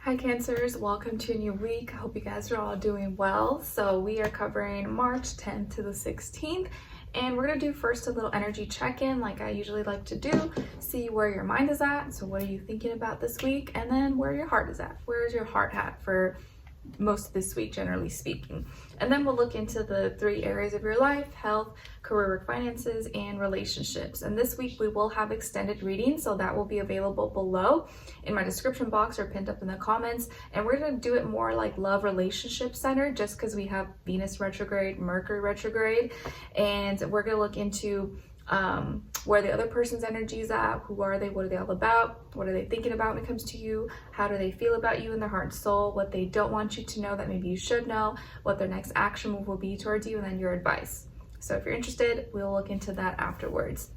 Hi Cancers, welcome to a new week. I hope you guys are all doing well. So we are covering March 10th to the 16th, and we're gonna do first a little energy check-in like I usually like to do, see where your mind is at. So what are you thinking about this week? And then where your heart is at. Where's your heart at for most of this week, generally speaking? And then we'll look into the 3 areas of your life: health, career, work, finances, and relationships. And this week we will have extended readings, so that will be available below in my description box or pinned up in the comments. And we're going to do it more like love relationship centered, just because we have Venus retrograde, Mercury retrograde, and we're going to look into where the other person's energy is at. Who are they? What are they all about? What are they thinking about when it comes to you? How do they feel about you in their heart and soul? What they don't want you to know that maybe you should know? What their next action move will be towards you, and then your advice. So if you're interested, we'll look into that afterwards.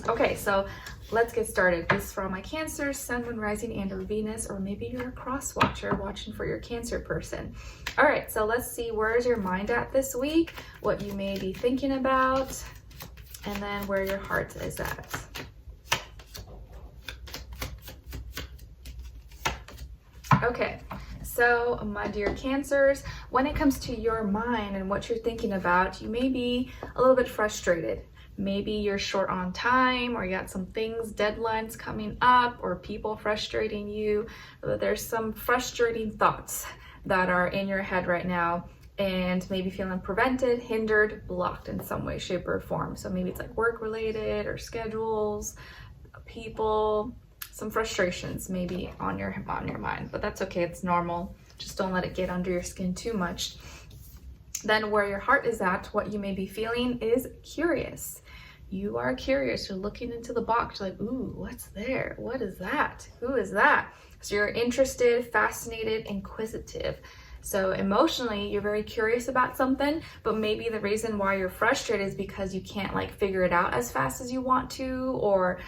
Okay, so let's get started. This is for all my Cancers, Sun, Moon, Rising, and or Venus, or maybe you're a cross watcher watching for your Cancer person. All right, so let's see, where's your mind at this week? What you may be thinking about, and then where your heart is at. Okay, so my dear Cancers, when it comes to your mind and what you're thinking about, you may be a little bit frustrated. Maybe you're short on time, or you got some things, deadlines coming up, or people frustrating you. There's some frustrating thoughts that are in your head right now, and maybe feeling prevented, hindered, blocked in some way, shape, or form. So maybe it's like work related or schedules, people, some frustrations maybe on your mind, but that's okay. It's normal. Just don't let it get under your skin too much. Then where your heart is at, what you may be feeling is curious. You are curious. You're looking into the box. You're like, ooh, what's there? What is that? Who is that? So you're interested, fascinated, inquisitive. So emotionally, you're very curious about something, but maybe the reason why you're frustrated is because you can't like figure it out as fast as you want to, or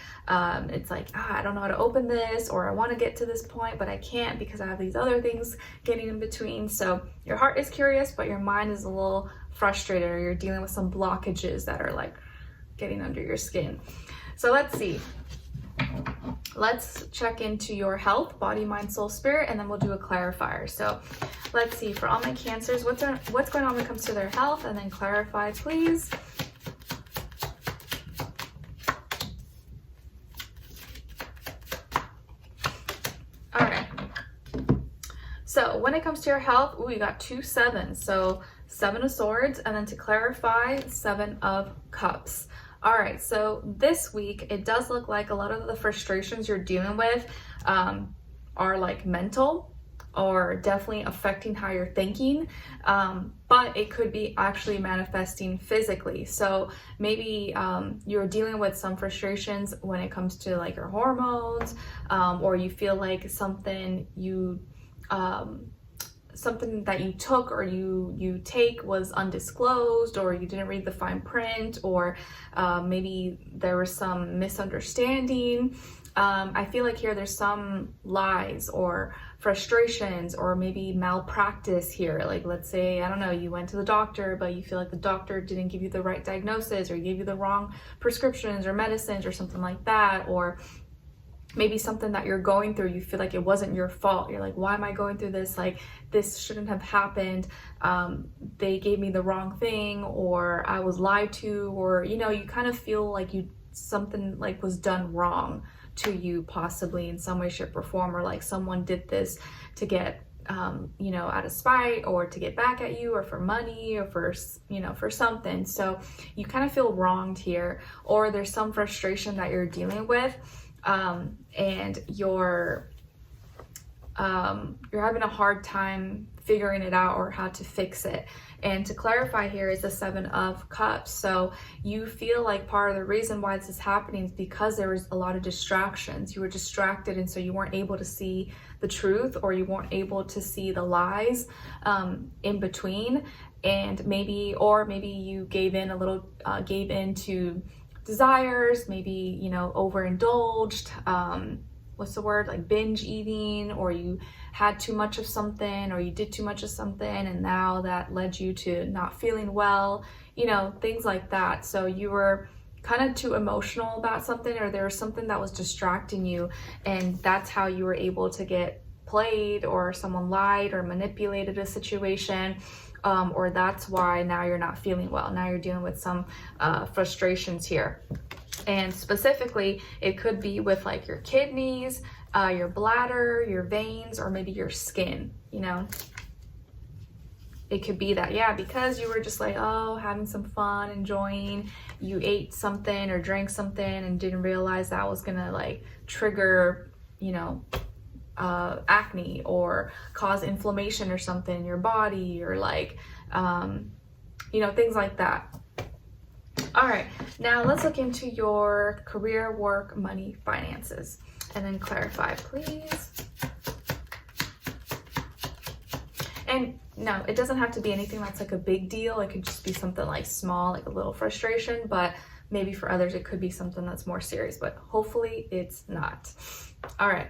it's like, I don't know how to open this, or I want to get to this point, but I can't because I have these other things getting in between. So your heart is curious, but your mind is a little frustrated, or you're dealing with some blockages that are like getting under your skin. So let's see. Let's check into your health, body, mind, soul, spirit, and then we'll do a clarifier. So let's see, for all my Cancers, what's going on when it comes to their health, and then clarify, please. All right. So when it comes to your health, we got 2 sevens. So 7 of Swords, and then to clarify, 7 of Cups. All right, so this week, it does look like a lot of the frustrations you're dealing with are like mental, or definitely affecting how you're thinking, but it could be actually manifesting physically. So maybe you're dealing with some frustrations when it comes to like your hormones, or you feel like something that you took or you take was undisclosed, or you didn't read the fine print, or maybe there was some misunderstanding. I feel like here there's some lies or frustrations, or maybe malpractice here. Like, let's say, I don't know, you went to the doctor, but you feel like the doctor didn't give you the right diagnosis, or gave you the wrong prescriptions or medicines or something like that. Or maybe something that you're going through, you feel like it wasn't your fault. You're like, why am I going through this? Like, this shouldn't have happened. They gave me the wrong thing, or I was lied to, or, you know, you kind of feel like something like was done wrong to you, possibly in some way, shape, or form, or like someone did this to get, you know, out of spite, or to get back at you, or for money, or for, you know, for something. So you kind of feel wronged here, or there's some frustration that you're dealing with. And you're having a hard time figuring it out, or how to fix it. And to clarify, here is the 7 of Cups. So you feel like part of the reason why this is happening is because there was a lot of distractions. You were distracted, and so you weren't able to see the truth, or you weren't able to see the lies in between. And maybe you gave in to desires, maybe, you know, overindulged, what's the word, like binge eating, or you had too much of something, or you did too much of something, and now that led you to not feeling well, you know, things like that. So you were kind of too emotional about something, or there was something that was distracting you, and that's how you were able to get played or someone lied or manipulated a situation, or that's why now you're not feeling well. Now you're dealing with some frustrations here. And specifically, it could be with like your kidneys, your bladder, your veins, or maybe your skin, you know. It could be that, yeah, because you were just like, oh, having some fun, enjoying, you ate something or drank something and didn't realize that was gonna like trigger, you know, acne or cause inflammation or something in your body, or like, you know, things like that. All right, now let's look into your career, work, money, finances, and then clarify, please. And no, it doesn't have to be anything that's like a big deal. It could just be something like small, like a little frustration, but maybe for others it could be something that's more serious, but hopefully it's not. All right,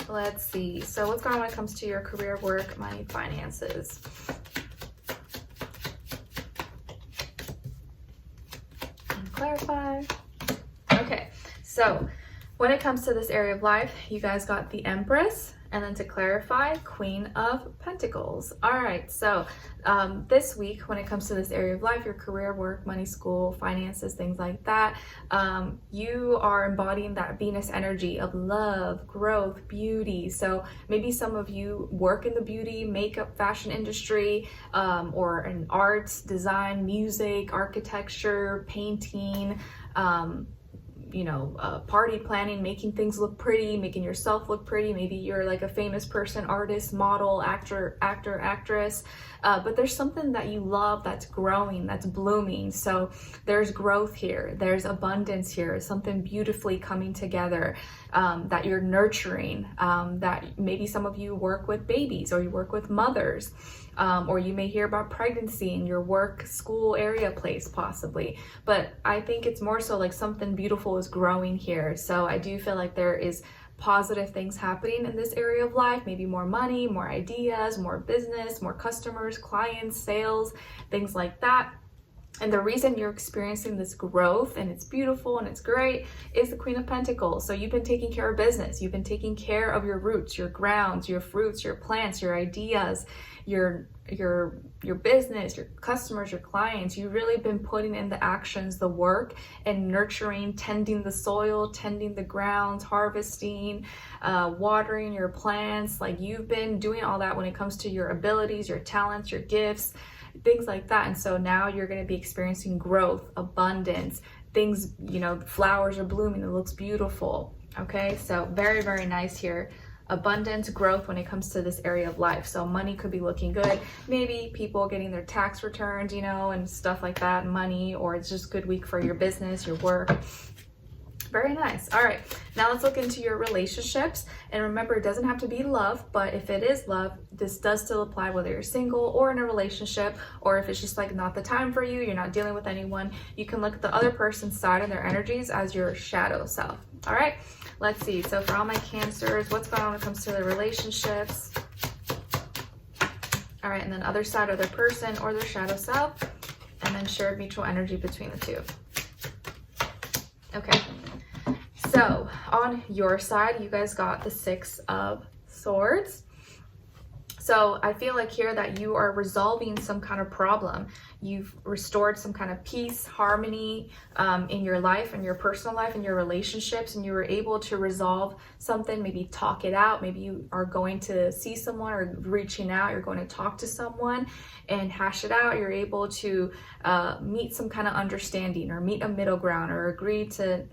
let's see. So what's going on when it comes to your career, work, money, finances? And clarify. Okay, so when it comes to this area of life, you guys got the Empress, and then to clarify, Queen of Pentacles. All right, so this week, when it comes to this area of life, your career, work, money, school, finances, things like that, you are embodying that Venus energy of love, growth, beauty. So maybe some of you work in the beauty, makeup, fashion industry, or in arts, design, music, architecture, painting, you know, party planning, making things look pretty, making yourself look pretty. Maybe you're like a famous person, artist, model, actor, actress, but there's something that you love that's growing, that's blooming. So there's growth here, there's abundance here, something beautifully coming together, that you're nurturing, that maybe some of you work with babies, or you work with mothers, or you may hear about pregnancy in your work, school, area, place, possibly. But I think it's more so like something beautiful is growing here. So I do feel like there is positive things happening in this area of life, maybe more money, more ideas, more business, more customers, clients, sales, things like that. And the reason you're experiencing this growth, and it's beautiful and it's great, is the Queen of Pentacles. So you've been taking care of business. You've been taking care of your roots, your grounds, your fruits, your plants, your ideas, your business, your customers, your clients. You've really been putting in the actions, the work, and nurturing, tending the soil, tending the grounds, harvesting, watering your plants. Like, you've been doing all that when it comes to your abilities, your talents, your gifts, things like that. And so now you're going to be experiencing growth, abundance, things, you know, flowers are blooming, it looks beautiful. Okay, so very, very nice here. Abundance, growth when it comes to this area of life. So money could be looking good. Maybe people getting their tax returns, you know, and stuff like that, money, or it's just a good week for your business, your work. Very nice. All right, now let's look into your relationships. And remember, it doesn't have to be love, but if it is love, this does still apply whether you're single or in a relationship, or if it's just like not the time for you, you're not dealing with anyone, you can look at the other person's side and their energies as your shadow self. All right, let's see. So for all my Cancers, what's going on when it comes to their relationships? All right, and then other side, other person or their shadow self, and then shared mutual energy between the two. Okay. So on your side, you guys got the Six of Swords. So I feel like here that you are resolving some kind of problem. You've restored some kind of peace, harmony in your life, in your personal life, in your relationships, and you were able to resolve something, maybe talk it out. Maybe you are going to see someone or reaching out, you're going to talk to someone and hash it out. You're able to meet some kind of understanding, or meet a middle ground, or agree to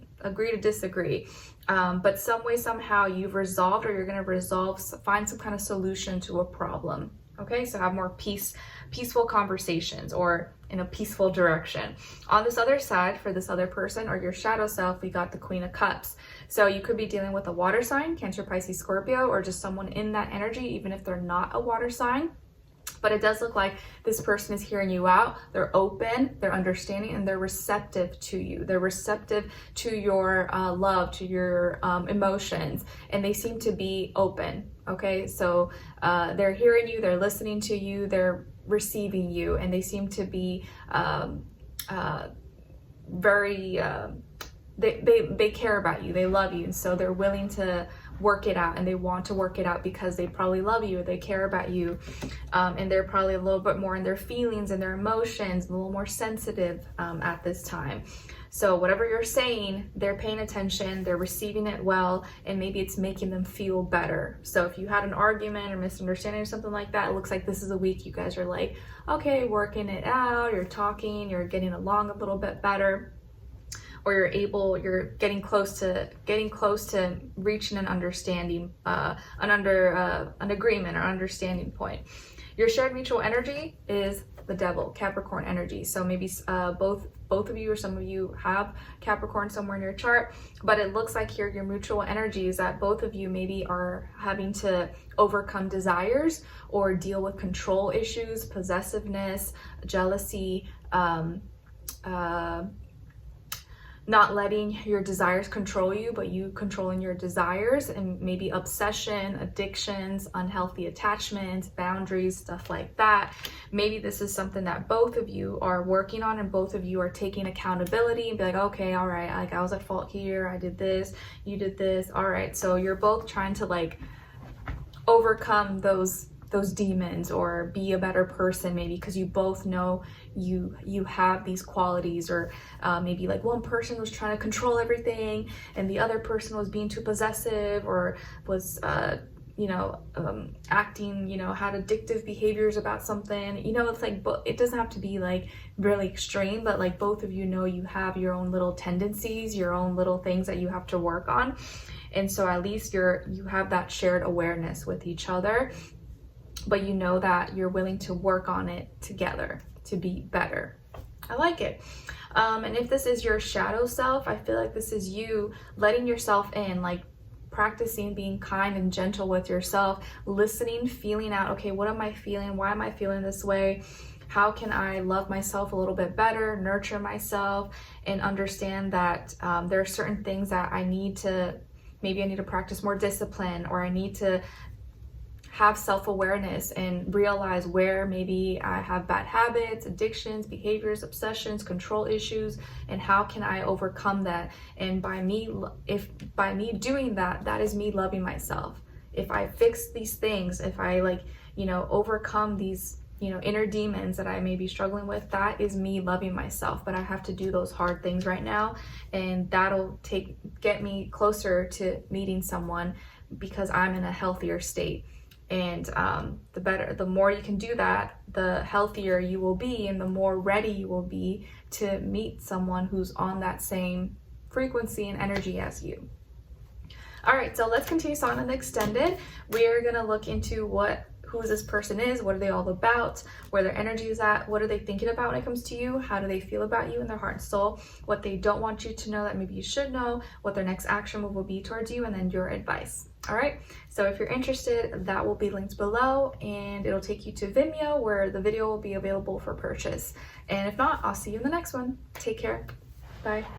disagree. But some way, somehow you've resolved, or you're going to resolve, find some kind of solution to a problem. Okay, so have more peaceful conversations, or in a peaceful direction. On this other side, for this other person or your shadow self, we got the Queen of Cups. So you could be dealing with a water sign, Cancer, Pisces, Scorpio, or just someone in that energy, even if they're not a water sign. But it does look like this person is hearing you out. They're open, they're understanding, and they're receptive to you. They're receptive to your love, to your emotions, and they seem to be open. Okay, so they're hearing you, they're listening to you, they're receiving you, and they seem to be very they care about you, they love you, and so they're willing to work it out, and they want to work it out because they probably love you, or they care about you, and they're probably a little bit more in their feelings and their emotions, a little more sensitive at this time. So whatever you're saying, they're paying attention, they're receiving it well, and maybe it's making them feel better. So if you had an argument or misunderstanding or something like that, it looks like this is a week you guys are like, okay, working it out, you're talking, you're getting along a little bit better, or you're getting close to reaching an understanding, an agreement or understanding point. Your shared mutual energy is the devil, Capricorn energy. So maybe both of you or some of you have Capricorn somewhere in your chart, but it looks like here your mutual energy is that both of you maybe are having to overcome desires or deal with control issues, possessiveness, jealousy, not letting your desires control you, but you controlling your desires, and maybe obsession, addictions, unhealthy attachments, boundaries, stuff like that. Maybe this is something that both of you are working on, and both of you are taking accountability and be like, okay, all right, like I was at fault here, I did this, you did this, all right. So you're both trying to like overcome those demons or be a better person, maybe because you both know you have these qualities, or maybe like one person was trying to control everything and the other person was being too possessive, or was acting, had addictive behaviors about something. It's like, it doesn't have to be like really extreme, but like both of you know you have your own little tendencies, your own little things that you have to work on. And so at least you have that shared awareness with each other, but you know that you're willing to work on it together to be better. I like it. And if this is your shadow self, I feel like this is you letting yourself in, like practicing being kind and gentle with yourself, listening, feeling out, okay, what am I feeling? Why am I feeling this way? How can I love myself a little bit better, nurture myself, and understand that there are certain things that maybe I need to practice more discipline, or I need to have self-awareness and realize where maybe I have bad habits, addictions, behaviors, obsessions, control issues, and how can I overcome that. And by me doing that, that is me loving myself. If I fix these things, if I overcome these inner demons that I may be struggling with, that is me loving myself. But I have to do those hard things right now, and that'll get me closer to meeting someone because I'm in a healthier state. And the more you can do that, the healthier you will be, and the more ready you will be to meet someone who's on that same frequency and energy as you. All right, so let's continue on in the extended. We are gonna look into who this person is, what are they all about, where their energy is at, what are they thinking about when it comes to you, how do they feel about you in their heart and soul, what they don't want you to know that maybe you should know, what their next action will be towards you, and then your advice. All right, so if you're interested, that will be linked below, and it'll take you to Vimeo, where the video will be available for purchase. And if not, I'll see you in the next one. Take care. Bye.